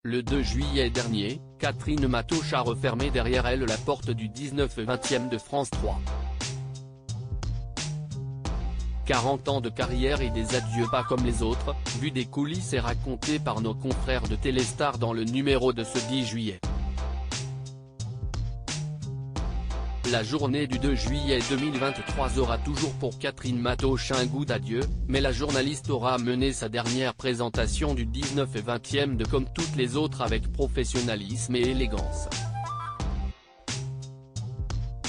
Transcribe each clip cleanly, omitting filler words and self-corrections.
Le 2 juillet dernier, Catherine Matoche a refermé derrière elle la porte du 19/20 de France 3. 40 ans de carrière et des adieux pas comme les autres, vu des coulisses et racontés par nos confrères de Téléstar dans le numéro de ce 10 juillet. La journée du 2 juillet 2023 aura toujours pour Catherine Matoche un goût d'adieu, mais la journaliste aura mené sa dernière présentation du 19/20 de comme toutes les autres avec professionnalisme et élégance.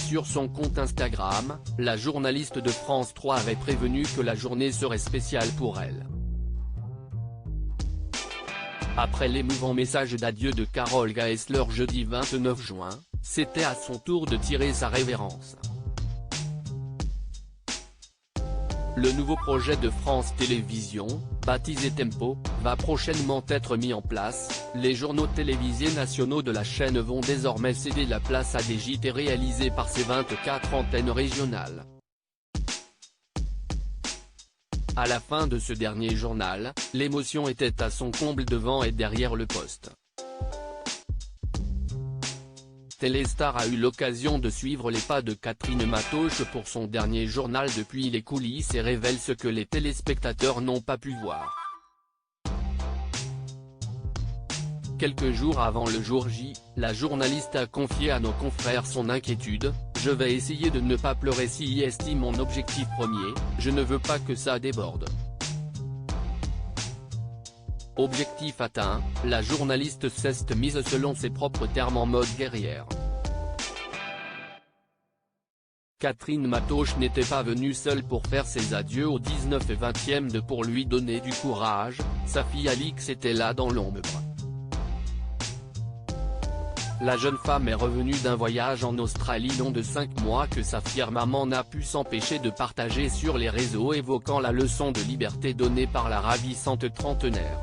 Sur son compte Instagram, la journaliste de France 3 avait prévenu que la journée serait spéciale pour elle. Après l'émouvant message d'adieu de Carole Gaessler jeudi 29 juin, c'était à son tour de tirer sa révérence. Le nouveau projet de France Télévisions, baptisé Tempo, va prochainement être mis en place. Les journaux télévisés nationaux de la chaîne vont désormais céder la place à des JT réalisés par ses 24 antennes régionales. À la fin de ce dernier journal, l'émotion était à son comble devant et derrière le poste. Téléstar a eu l'occasion de suivre les pas de Catherine Matoche pour son dernier journal depuis les coulisses et révèle ce que les téléspectateurs n'ont pas pu voir. Quelques jours avant le jour J, la journaliste a confié à nos confrères son inquiétude: « Je vais essayer de ne pas pleurer si est mon objectif premier, je ne veux pas que ça déborde. » Objectif atteint, la journaliste s'est mise selon ses propres termes en mode guerrière. Catherine Matoche n'était pas venue seule pour faire ses adieux au 19/20 de pour lui donner du courage, sa fille Alix était là dans l'ombre. La jeune femme est revenue d'un voyage en Australie long de 5 mois que sa fière maman n'a pu s'empêcher de partager sur les réseaux, évoquant la leçon de liberté donnée par la ravissante trentenaire.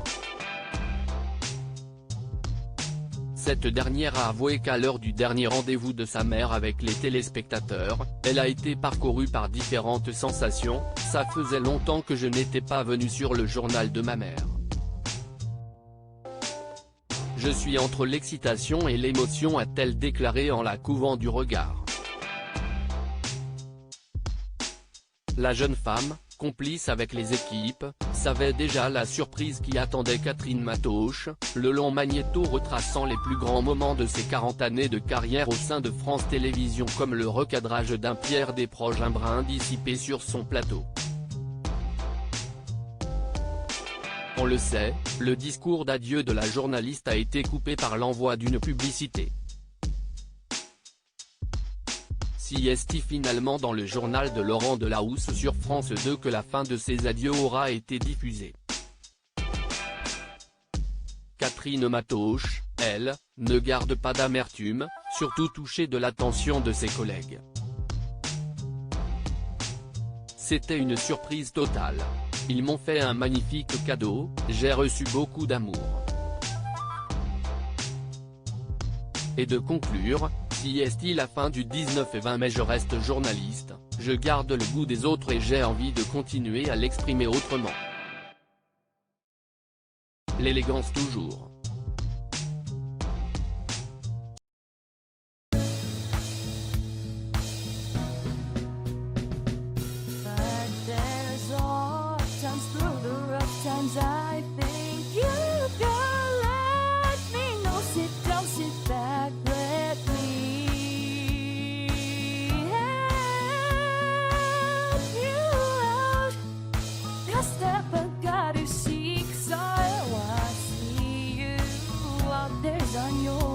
Cette dernière a avoué qu'à l'heure du dernier rendez-vous de sa mère avec les téléspectateurs, elle a été parcourue par différentes sensations. « Ça faisait longtemps que je n'étais pas venue sur le journal de ma mère. Je suis entre l'excitation et l'émotion », a-t-elle déclaré en la couvant du regard. La jeune femme, complice avec les équipes, savait déjà la surprise qui attendait Catherine Matoche, le long magnéto retraçant les plus grands moments de ses 40 années de carrière au sein de France Télévisions, comme le recadrage d'un Pierre Desproges un brin dissipé sur son plateau. On le sait, le discours d'adieu de la journaliste a été coupé par l'envoi d'une publicité. Si est finalement dans le journal de Laurent Delahousse sur France 2 que la fin de ses adieux aura été diffusée. Catherine Matoche, elle, ne garde pas d'amertume, surtout touchée de l'attention de ses collègues. C'était une surprise totale. Ils m'ont fait un magnifique cadeau, j'ai reçu beaucoup d'amour. Et de conclure: si est la fin du 19/20 mais je reste journaliste, je garde le goût des autres et j'ai envie de continuer à l'exprimer autrement. L'élégance toujours. On your